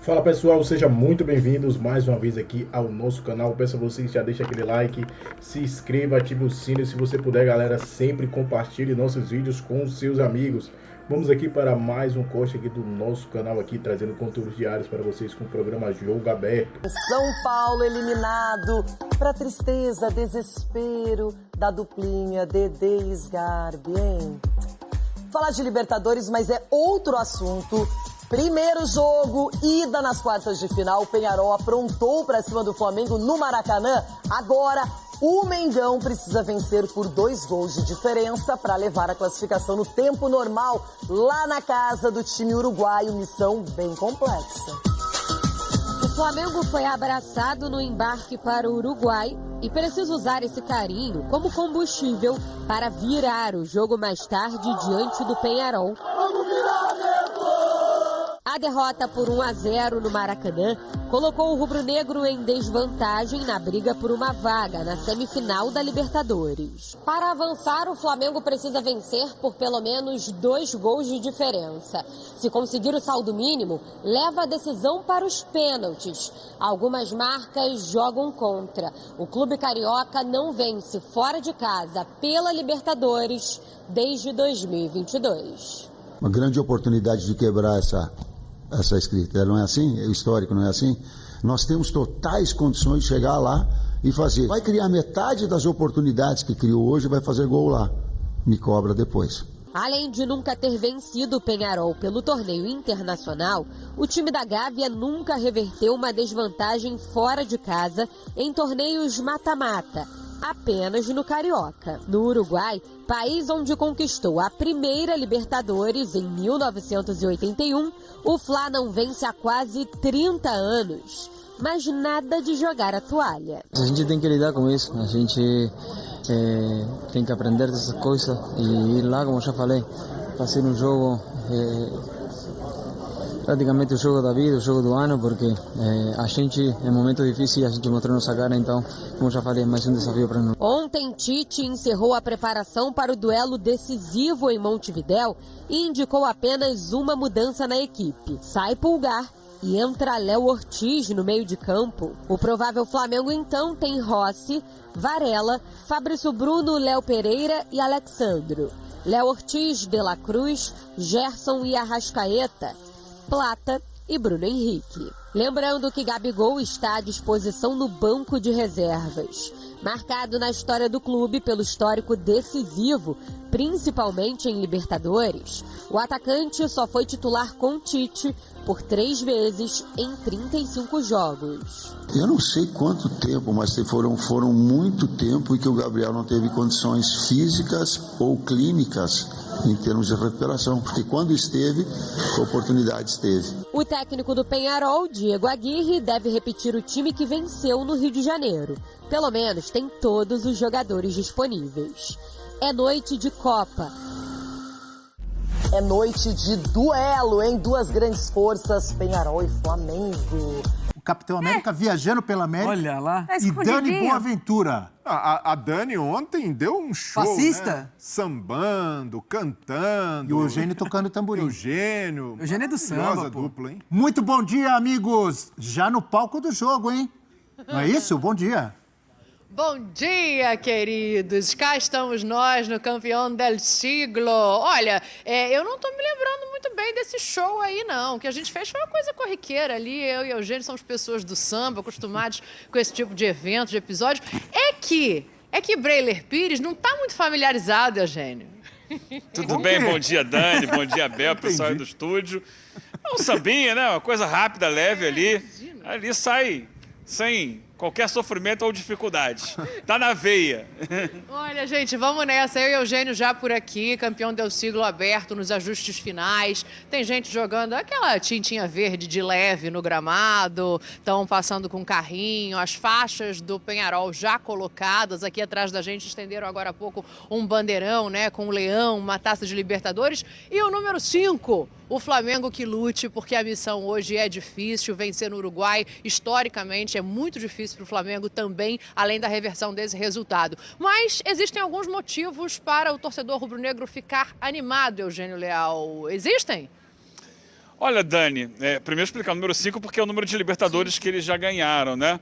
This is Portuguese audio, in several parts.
Fala pessoal, sejam muito bem-vindos mais uma vez aqui ao nosso canal. Peço a vocês já deixa aquele like, se inscreva, ative o sino e se você puder, galera, sempre compartilhe nossos vídeos com os seus amigos. Vamos aqui para mais um corte aqui do nosso canal aqui, trazendo conteúdos diários para vocês com o programa Jogo Aberto. São Paulo eliminado, para tristeza, desespero da duplinha Dedê e Sgarbi, hein? Falar de Libertadores, mas é outro assunto. Primeiro jogo, ida nas quartas de final, o Peñarol aprontou para cima do Flamengo no Maracanã. Agora, o Mengão precisa vencer por 2 gols de diferença para levar a classificação no tempo normal, lá na casa do time uruguaio, missão bem complexa. O Flamengo foi abraçado no embarque para o Uruguai e precisa usar esse carinho como combustível para virar o jogo mais tarde diante do Peñarol. A derrota por 1-0 no Maracanã colocou o rubro-negro em desvantagem na briga por uma vaga na semifinal da Libertadores. Para avançar, o Flamengo precisa vencer por pelo menos 2 gols de diferença. Se conseguir o saldo mínimo, leva a decisão para os pênaltis. Algumas marcas jogam contra. O clube carioca não vence fora de casa pela Libertadores desde 2022. Uma grande oportunidade de quebrar essa escrita, não é assim? O histórico não é assim? Nós temos totais condições de chegar lá e fazer. Vai criar metade das oportunidades que criou hoje, vai fazer gol lá. Me cobra depois. Além de nunca ter vencido o Peñarol pelo torneio internacional, o time da Gávea nunca reverteu uma desvantagem fora de casa em torneios mata-mata, apenas no Carioca. No Uruguai, país onde conquistou a primeira Libertadores em 1981, o Fla não vence há quase 30 anos. Mas nada de jogar a toalha. A gente tem que lidar com isso, a gente tem que aprender dessas coisas e ir lá, como já falei, fazer um jogo, praticamente o jogo da vida, o jogo do ano, porque a gente, em momentos difíceis, a gente mostrou nossa cara, então, como já falei, é mais um desafio para nós. Ontem, Tite encerrou a preparação para o duelo decisivo em Montevidéu e indicou apenas uma mudança na equipe. Sai Pulgar e entra Léo Ortiz no meio de campo. O provável Flamengo, então, tem Rossi, Varela, Fabrício Bruno, Léo Pereira e Alexandro. Léo Ortiz, De La Cruz, Gerson e Arrascaeta, Plata e Bruno Henrique. Lembrando que Gabigol está à disposição no banco de reservas. Marcado na história do clube pelo histórico decisivo, principalmente em Libertadores, o atacante só foi titular com Tite por 3 vezes em 35 jogos. Eu não sei quanto tempo, mas foram muito tempo em que o Gabriel não teve condições físicas ou clínicas em termos de recuperação, porque quando esteve, oportunidades teve. O técnico do Peñarol, Diego Aguirre, deve repetir o time que venceu no Rio de Janeiro. Pelo menos tem todos os jogadores disponíveis. É noite de Copa. É noite de duelo, hein? 2 grandes forças, Peñarol e Flamengo. O Capitão América viajando pela América. Olha lá. E Dani Boaventura. A Dani ontem deu um show, Passista? né? Sambando, cantando. E o Eugênio tocando tamborim. Eugênio é do samba, maravilhosa pô. dupla, hein? Muito bom dia, amigos. Já no palco do jogo, hein? Não é isso? Bom dia. Bom dia, queridos! Cá estamos nós no Campeão del Siglo. Olha, eu não tô me lembrando muito bem desse show aí, não. O que a gente fez foi uma coisa corriqueira ali. Eu e Eugênio somos pessoas do samba, acostumados com esse tipo de evento, de episódio. É que Breiler Pires não tá muito familiarizado, Eugênio. Tudo bem? Bom dia, Dani. Bom dia, Bel, pessoal aí do estúdio. Um sambinha, né? Uma coisa rápida, leve ali. Imagina. Ali sai sem qualquer sofrimento ou dificuldade. Tá na veia. Olha, gente, vamos nessa. Eu e Eugênio já por aqui, Campeão del Siglo aberto nos ajustes finais. Tem gente jogando aquela tintinha verde de leve no gramado, estão passando com carrinho. As faixas do Peñarol já colocadas. Aqui atrás da gente estenderam agora há pouco um bandeirão, né, com um leão, uma taça de Libertadores. E o número 5, o Flamengo que lute, porque a missão hoje é difícil. Vencer no Uruguai, historicamente, é muito difícil para o Flamengo também, além da reversão desse resultado. Mas existem alguns motivos para o torcedor rubro-negro ficar animado, Eugênio Leal. Existem? Olha, Dani, primeiro explicar o número 5 porque é o número de Libertadores que eles já ganharam, né?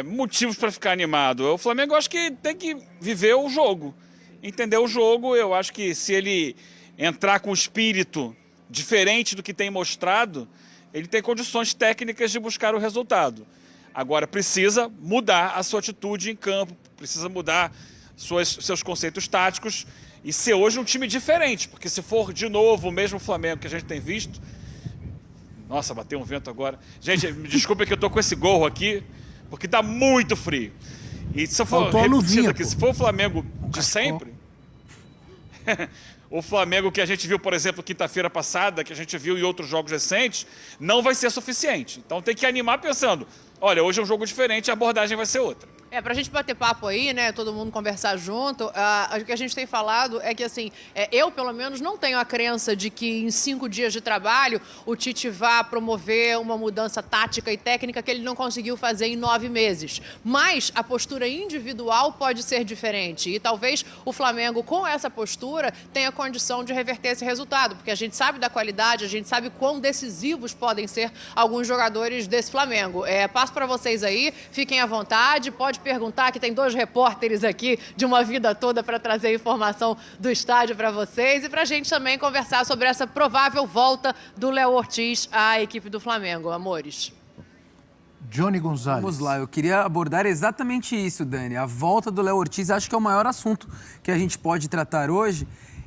Motivos para ficar animado. O Flamengo, eu acho que tem que viver o jogo, entender o jogo. Eu acho que se ele entrar com espírito diferente do que tem mostrado, ele tem condições técnicas de buscar o resultado. Agora, precisa mudar a sua atitude em campo, precisa mudar seus conceitos táticos e ser hoje um time diferente, porque se for de novo o mesmo Flamengo que a gente tem visto... Nossa, bateu um vento agora. Gente, me desculpa que eu tô com esse gorro aqui, porque tá muito frio. E se eu for repetindo aqui, se for o Flamengo de sempre... O Flamengo que a gente viu, por exemplo, quinta-feira passada, que a gente viu em outros jogos recentes, não vai ser suficiente. Então tem que animar pensando, olha, hoje é um jogo diferente, a abordagem vai ser outra. Pra gente bater papo aí, né, todo mundo conversar junto, o que a gente tem falado é que, assim, eu, pelo menos, não tenho a crença de que em 5 dias de trabalho o Tite vá promover uma mudança tática e técnica que ele não conseguiu fazer em 9 meses. Mas a postura individual pode ser diferente e talvez o Flamengo, com essa postura, tenha condição de reverter esse resultado, porque a gente sabe da qualidade, a gente sabe quão decisivos podem ser alguns jogadores desse Flamengo. Passo para vocês aí, fiquem à vontade, pode perguntar, que tem 2 repórteres aqui de uma vida toda para trazer informação do estádio para vocês e para a gente também conversar sobre essa provável volta do Léo Ortiz à equipe do Flamengo. Amores. Johnny Gonzalez. Vamos lá, eu queria abordar exatamente isso, Dani. A volta do Léo Ortiz acho que é o maior assunto que a gente pode tratar hoje.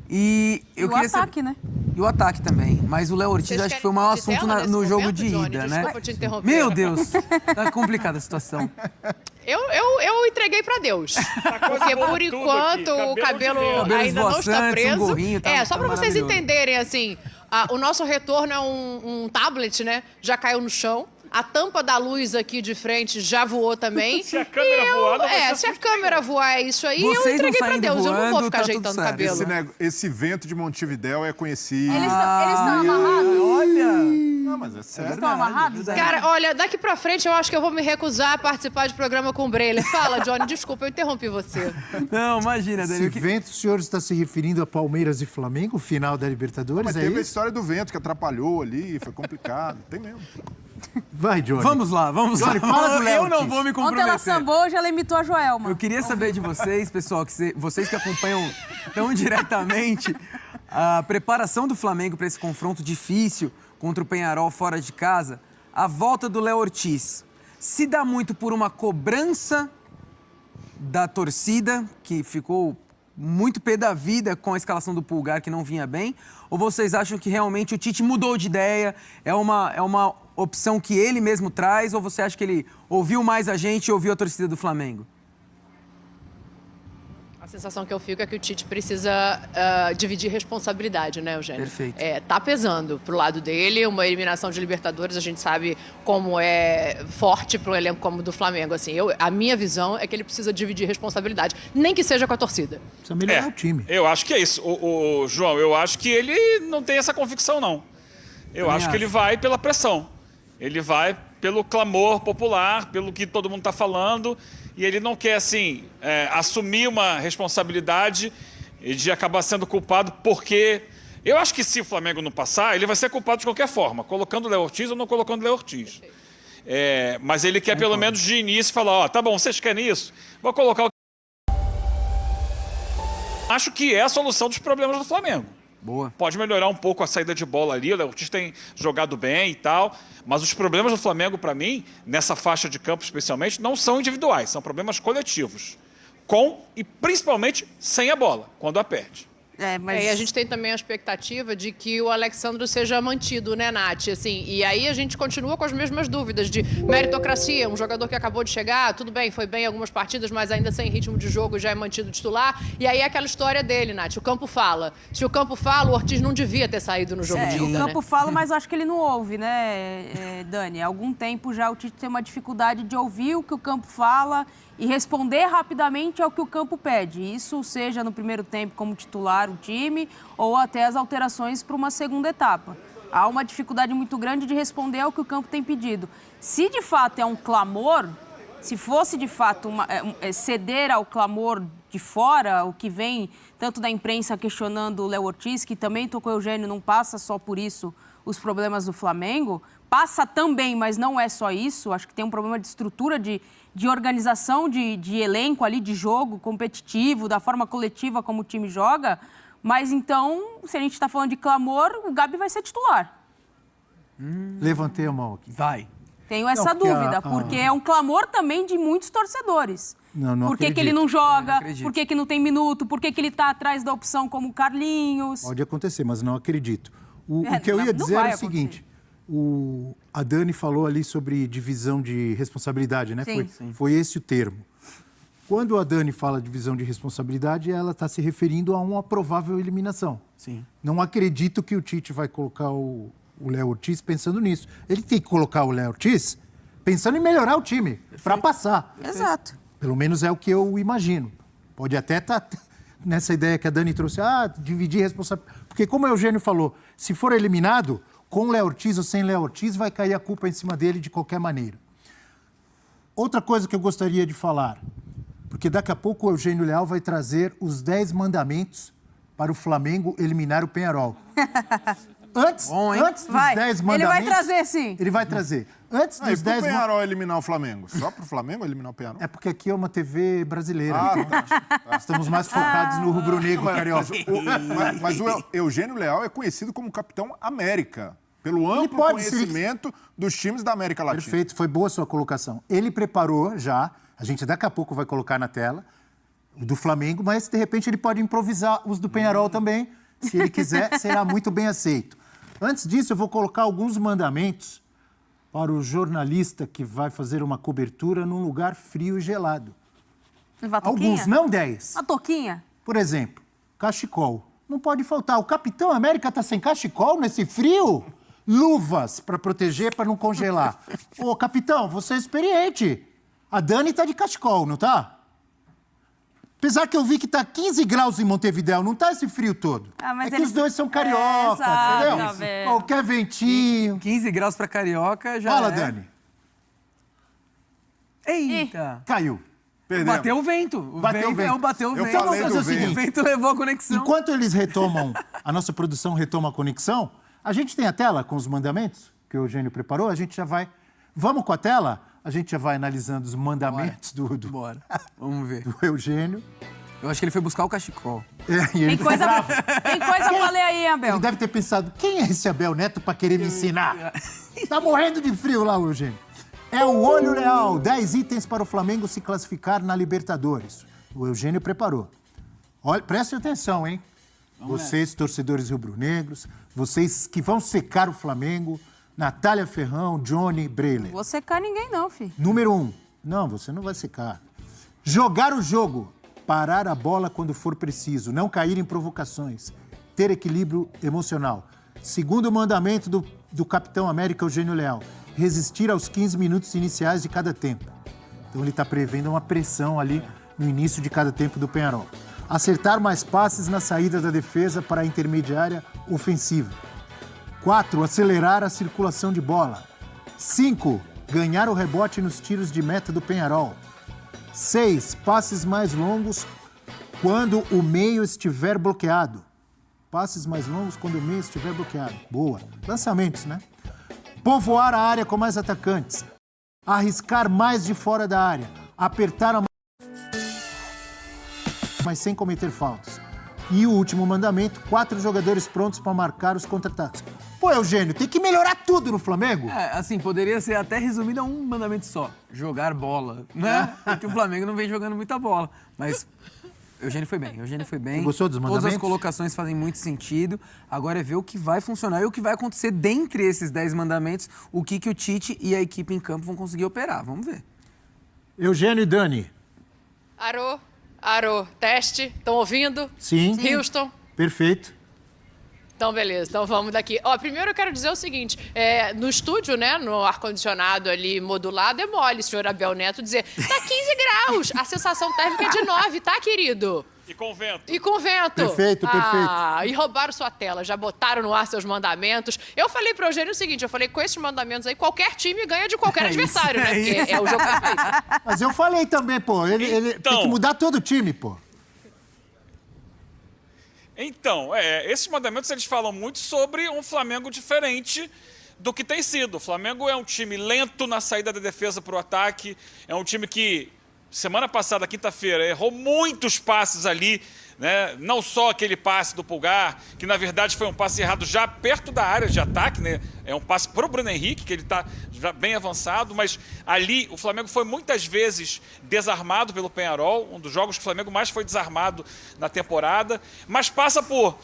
E o ataque, né? E o ataque também. Mas o Léo Ortiz acho que foi o maior assunto no jogo de ida, né? Desculpa te interromper. Meu Deus, tá complicada a situação. Eu entreguei pra Deus. Porque, por enquanto, o cabelo ainda não está preso. Gorrinho, só pra vocês entenderem, assim, o nosso retorno é um tablet, né? Já caiu no chão. A tampa da luz aqui de frente já voou também. Se a câmera voar, se a câmera voar é isso aí, vocês eu entreguei pra Deus. Voando, eu não vou ficar tá ajeitando o cabelo. Esse vento de Montevidéu é conhecido. Eles estão amarrados? Olha! Não, mas é sério. Eles estão amarrados? Cara, olha, daqui pra frente eu acho que eu vou me recusar a participar de programa com o Breiler. Fala, Johnny, desculpa, eu interrompi você. Não, imagina, Dani. Esse vento, o senhor está se referindo a Palmeiras e Flamengo, final da Libertadores, mas teve a história do vento que atrapalhou ali, foi complicado. Tem mesmo. Vai, Johnny. Vamos lá. Johnny, fala do Léo Eu não vou me comprometer. Ontem ela sambou, hoje ela imitou a Joelma. Eu queria saber de vocês, pessoal, vocês que acompanham tão diretamente a preparação do Flamengo para esse confronto difícil contra o Peñarol fora de casa, a volta do Léo Ortiz se dá muito por uma cobrança da torcida, que ficou muito pé da vida com a escalação do Pulgar, que não vinha bem, ou vocês acham que realmente o Tite mudou de ideia, é uma opção que ele mesmo traz, ou você acha que ele ouviu mais a gente e ouviu a torcida do Flamengo? A sensação que eu fico é que o Tite precisa dividir responsabilidade, né, Eugênio? Perfeito. Tá pesando pro lado dele, uma eliminação de Libertadores, a gente sabe como é forte pro elenco como o do Flamengo. Assim, a minha visão é que ele precisa dividir responsabilidade, nem que seja com a torcida. Precisa melhorar o time. Eu acho que é isso. João, eu acho que ele não tem essa convicção, não. Eu acho que ele vai pela pressão. Ele vai pelo clamor popular, pelo que todo mundo está falando, e ele não quer, assim, assumir uma responsabilidade de acabar sendo culpado, porque eu acho que se o Flamengo não passar, ele vai ser culpado de qualquer forma, colocando o Léo Ortiz ou não colocando o Léo Ortiz. Mas ele quer, pelo menos, de início, falar, tá bom, vocês querem isso? Vou colocar o... Acho que é a solução dos problemas do Flamengo. Boa. Pode melhorar um pouco a saída de bola ali, o Léo Ortiz tem jogado bem e tal, mas os problemas do Flamengo, para mim, nessa faixa de campo especialmente, não são individuais, são problemas coletivos, com e principalmente sem a bola, quando a perde. E a gente tem também a expectativa de que o Alexandro seja mantido, né, Nath? Assim, e aí a gente continua com as mesmas dúvidas de meritocracia, um jogador que acabou de chegar, tudo bem, foi bem em algumas partidas, mas ainda sem ritmo de jogo, já é mantido titular. E aí é aquela história dele, Nath, o campo fala. Se o campo fala, o Ortiz não devia ter saído no jogo de ida, O campo fala, mas eu acho que ele não ouve, né, Dani? Há algum tempo já o Tite tem uma dificuldade de ouvir o que o campo fala e responder rapidamente ao que o campo pede. Isso seja no primeiro tempo como titular o time ou até as alterações para uma segunda etapa. Há uma dificuldade muito grande de responder ao que o campo tem pedido. Se de fato é um clamor, se fosse de fato ceder ao clamor de fora, o que vem tanto da imprensa questionando o Léo Ortiz, que também tocou o Eugênio, não passa só por isso os problemas do Flamengo, passa também, mas não é só isso, acho que tem um problema de estrutura, de organização de elenco ali, de jogo competitivo, da forma coletiva como o time joga, mas então, se a gente está falando de clamor, o Gabi vai ser titular. Levantei a mão aqui. Vai. Tenho essa dúvida, porque é um clamor também de muitos torcedores. Não por que ele não joga? Por que não tem minuto? Por que ele está atrás da opção como o Carlinhos? Pode acontecer, mas não acredito. O que eu ia dizer é o seguinte, a Dani falou ali sobre divisão de responsabilidade, né? Foi esse o termo. Quando a Dani fala divisão de responsabilidade, ela está se referindo a uma provável eliminação. Sim. Não acredito que o Tite vai colocar o Léo Ortiz pensando nisso. Ele tem que colocar o Léo Ortiz pensando em melhorar o time, para passar. Exato. Pelo menos é o que eu imagino. Pode até estar nessa ideia que a Dani trouxe, dividir responsabilidade. Porque como o Eugênio falou, se for eliminado, com o Léo Ortiz ou sem Léo Ortiz, vai cair a culpa em cima dele de qualquer maneira. Outra coisa que eu gostaria de falar, porque daqui a pouco o Eugênio Leal vai trazer os 10 mandamentos para o Flamengo eliminar o Peñarol. Antes dos 10 mandamentos... Ele vai trazer, sim. Ele vai trazer. Antes dos 10 mandamentos... Peñarol eliminar o Flamengo? Só para o Flamengo eliminar o Peñarol? É porque aqui é uma TV brasileira. Tá. Estamos mais focados no rubro-negro carioca. Mas o Eugênio Leal é conhecido como Capitão América, pelo amplo conhecimento dos times da América Latina. Perfeito, foi boa a sua colocação. Ele preparou já, a gente daqui a pouco vai colocar na tela, o do Flamengo, mas de repente ele pode improvisar os do Peñarol também. Se ele quiser, será muito bem aceito. Antes disso, eu vou colocar alguns mandamentos para o jornalista que vai fazer uma cobertura num lugar frio e gelado. Alguns, não 10. A toquinha? Por exemplo, cachecol. Não pode faltar. O Capitão América está sem cachecol nesse frio? Luvas para proteger, para não congelar. Ô, capitão, você é experiente. A Dani está de cachecol, não tá? Apesar que eu vi que tá 15 graus em Montevidéu, não tá esse frio todo. Mas que os dois são carioca, entendeu? Qualquer ventinho. 15 graus pra carioca já. Fala, Dani. Eita! Caiu. Perdemos. Bateu o vento. Bateu o vento. Bateu o vento. Então vamos fazer o seguinte. O vento levou a conexão. Enquanto eles retomam, a nossa produção retoma a conexão, a gente tem a tela com os mandamentos que o Eugênio preparou, a gente já vai... Vamos com a tela? A gente já vai analisando os mandamentos Bora. Vamos ver. do Eugênio. Eu acho que ele foi buscar o cachecol. Tem coisa eu falei aí, Abel. Ele deve ter pensado, quem é esse Abel Neto para querer me ensinar? Tá morrendo de frio lá, Eugênio. É o Olho Leal, 10 itens para o Flamengo se classificar na Libertadores. O Eugênio preparou. Olha, preste atenção, hein? Vocês, torcedores rubro-negros, vocês que vão secar o Flamengo... Natália Ferrão, Johnny Breler. Não vou secar ninguém não, filho. Número 1. Não, você não vai secar. Jogar o jogo. Parar a bola quando for preciso. Não cair em provocações. Ter equilíbrio emocional. Segundo mandamento do Capitão América, Eugênio Leal. Resistir aos 15 minutos iniciais de cada tempo. Então ele está prevendo uma pressão ali no início de cada tempo do Peñarol. Acertar mais passes na saída da defesa para a intermediária ofensiva. 4. Acelerar a circulação de bola. 5. Ganhar o rebote nos tiros de meta do Peñarol. 6. Passes mais longos quando o meio estiver bloqueado. Passes mais longos quando o meio estiver bloqueado. Boa. Lançamentos, né? Povoar a área com mais atacantes. Arriscar mais de fora da área. Apertar a mas sem cometer faltas. E o último mandamento, 4 jogadores prontos para marcar os contra-ataques. Pô, Eugênio, tem que melhorar tudo no Flamengo. Assim, poderia ser até resumido a um mandamento só. Jogar bola, né? Porque o Flamengo não vem jogando muita bola. Mas Eugênio foi bem, Você gostou dos mandamentos? Todas as colocações fazem muito sentido. Agora é ver o que vai funcionar e o que vai acontecer dentre esses 10 mandamentos, o que o Tite e a equipe em campo vão conseguir operar. Vamos ver. Eugênio e Dani. Arô, teste, estão ouvindo? Sim. Houston? Perfeito. Então, beleza. Então, vamos daqui. Primeiro eu quero dizer o seguinte, no estúdio, né, no ar-condicionado ali modulado, é mole, senhor Abel Neto, dizer, tá 15 graus, a sensação térmica é de 9, tá, querido? E com vento. Perfeito. E roubaram sua tela, já botaram no ar seus mandamentos. Eu falei pro Eugênio o seguinte, com esses mandamentos aí, qualquer time ganha de qualquer adversário, né? Porque é o jogo perfeito. Mas eu falei também, pô, ele tem que mudar todo o time, pô. Então, esses mandamentos eles falam muito sobre um Flamengo diferente do que tem sido. O Flamengo é um time lento na saída da defesa para o ataque, é um time que, semana passada, quinta-feira, errou muitos passes ali, né? Não só aquele passe do Pulgar, que na verdade foi um passe errado já perto da área de ataque, né? É um passe para o Bruno Henrique, que ele está já bem avançado, mas ali o Flamengo foi muitas vezes desarmado pelo Peñarol, um dos jogos que o Flamengo mais foi desarmado na temporada, mas passa por,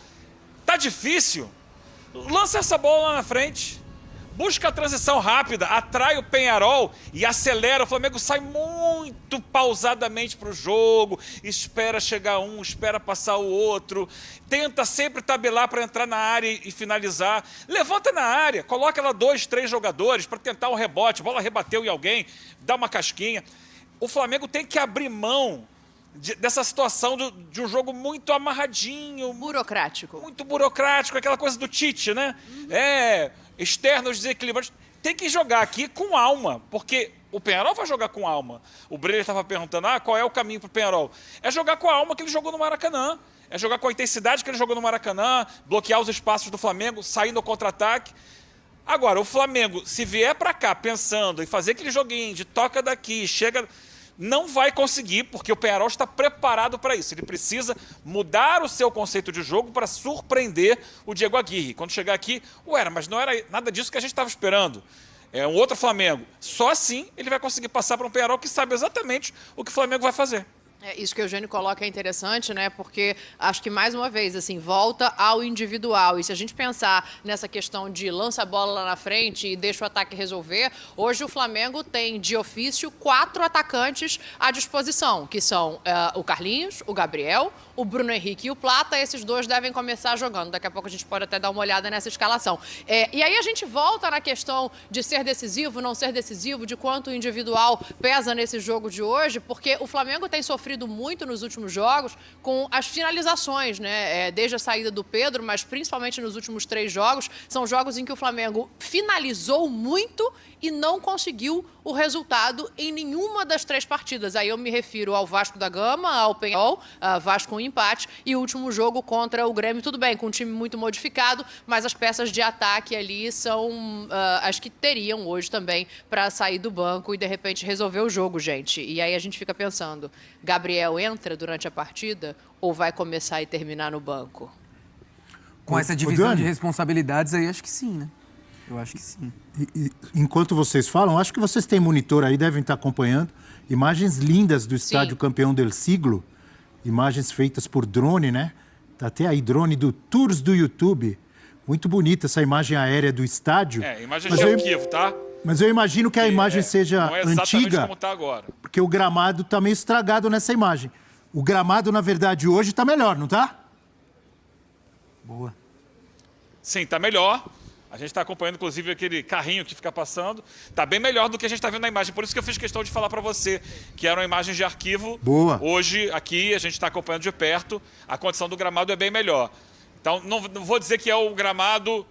tá difícil, lança essa bola lá na frente, busca a transição rápida, atrai o Peñarol e acelera. O Flamengo sai muito pausadamente para o jogo, espera chegar um, espera passar o outro, tenta sempre tabelar para entrar na área e finalizar. Levanta na área, coloca lá 2, 3 jogadores para tentar um rebote, a bola rebateu em alguém, dá uma casquinha. O Flamengo tem que abrir mão dessa situação de um jogo muito amarradinho. Burocrático. Muito burocrático, aquela coisa do Tite, né? Externos desequilibrantes. Tem que jogar aqui com alma, porque o Peñarol vai jogar com alma. O Breyer estava perguntando, qual é o caminho para o Peñarol? É jogar com a alma que ele jogou no Maracanã. É jogar com a intensidade que ele jogou no Maracanã, bloquear os espaços do Flamengo, sair no contra-ataque. Agora, o Flamengo, se vier para cá pensando em fazer aquele joguinho de toca daqui, chega... Não vai conseguir, porque o Peñarol está preparado para isso. Ele precisa mudar o seu conceito de jogo para surpreender o Diego Aguirre. Quando chegar aqui, mas não era nada disso que a gente estava esperando. É um outro Flamengo. Só assim ele vai conseguir passar para um Peñarol que sabe exatamente o que o Flamengo vai fazer. Isso que o Eugênio coloca é interessante, né? Porque acho que, mais uma vez, assim, volta ao individual. E se a gente pensar nessa questão de lança a bola lá na frente e deixa o ataque resolver, hoje o Flamengo tem, de ofício, 4 atacantes à disposição, que são o Carlinhos, o Gabriel, o Bruno Henrique e o Plata. Esses 2 devem começar jogando. Daqui a pouco a gente pode até dar uma olhada nessa escalação. E aí a gente volta na questão de ser decisivo, não ser decisivo, de quanto o individual pesa nesse jogo de hoje, porque o Flamengo tem sofrido muito nos últimos jogos com as finalizações, né? Desde a saída do Pedro, mas principalmente nos últimos 3 jogos, são jogos em que o Flamengo finalizou muito e não conseguiu o resultado em nenhuma das 3 partidas. Aí eu me refiro ao Vasco da Gama, ao Peñarol, Vasco com empate, e o último jogo contra o Grêmio, tudo bem, com um time muito modificado, mas as peças de ataque ali são as que teriam hoje também para sair do banco e de repente resolver o jogo, gente. E aí a gente fica pensando, Gabriel entra durante a partida ou vai começar e terminar no banco? Com essa divisão de responsabilidades aí, acho que sim, né? Eu acho que sim. Enquanto vocês falam, acho que vocês têm monitor aí, devem estar acompanhando. Imagens lindas do estádio Campeão del Siglo. Imagens feitas por drone, né? Tá até aí, drone do Tours do YouTube. Muito bonita essa imagem aérea do estádio. Imagem de arquivo, tá? Mas eu imagino que a imagem seja não é exatamente antiga, como tá agora. porque o gramado tá meio estragado nessa imagem. O gramado, na verdade, hoje tá melhor, não tá? Boa. Sim, tá melhor. A gente está acompanhando, inclusive, aquele carrinho que fica passando. Está bem melhor do que a gente está vendo na imagem. Por isso que eu fiz questão de falar para você que eram imagens de arquivo. Boa. Hoje, aqui, a gente está acompanhando de perto. A condição do gramado é bem melhor. Então, não vou dizer que é o gramado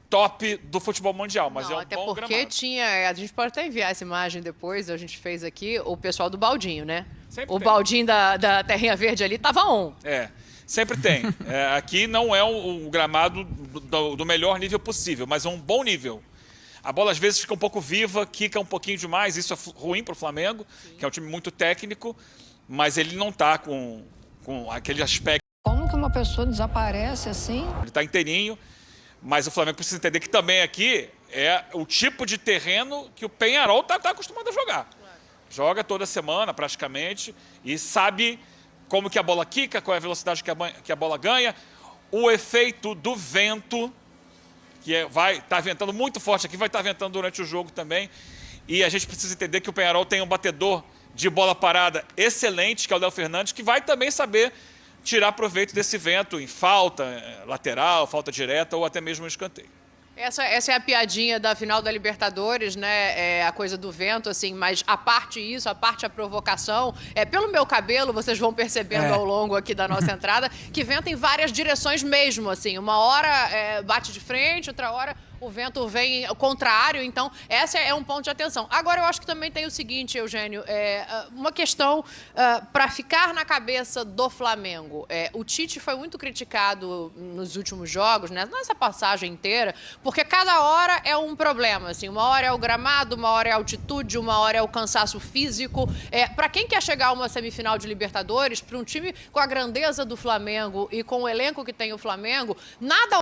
top do futebol mundial, mas é um bom gramado. Até porque a gente pode até enviar essa imagem depois, a gente fez aqui, o pessoal do baldinho, né? Sempre o tem. baldinho da terrinha verde ali estava on. Sempre tem. Aqui não é um gramado do melhor nível possível, mas é um bom nível. A bola às vezes fica um pouco viva, quica um pouquinho demais, isso é ruim para o Flamengo, que é um time muito técnico, mas ele não está com aquele aspecto. Como que uma pessoa desaparece assim? Ele está inteirinho, mas o Flamengo precisa entender que também aqui é o tipo de terreno que o Peñarol está acostumado a jogar. Joga toda semana praticamente e sabe como que a bola quica, qual é a velocidade que a bola ganha, o efeito do vento, que vai estar ventando muito forte aqui, vai estar ventando durante o jogo também. E a gente precisa entender que o Peñarol tem um batedor de bola parada excelente, que é o Léo Fernandes, que vai também saber tirar proveito desse vento em falta lateral, falta direta ou até mesmo um escanteio. Essa é a piadinha da final da Libertadores, né? A coisa do vento, assim, mas a parte a provocação, pelo meu cabelo, vocês vão percebendo ao longo aqui da nossa entrada, que venta em várias direções mesmo, assim. Uma hora bate de frente, outra hora o vento vem contrário, então esse é um ponto de atenção. Agora, eu acho que também tem o seguinte, Eugênio, uma questão para ficar na cabeça do Flamengo. O Tite foi muito criticado nos últimos jogos, né, nessa passagem inteira, porque cada hora é um problema, assim, uma hora é o gramado, uma hora é a altitude, uma hora é o cansaço físico. Para quem quer chegar a uma semifinal de Libertadores, para um time com a grandeza do Flamengo e com o elenco que tem o Flamengo, nada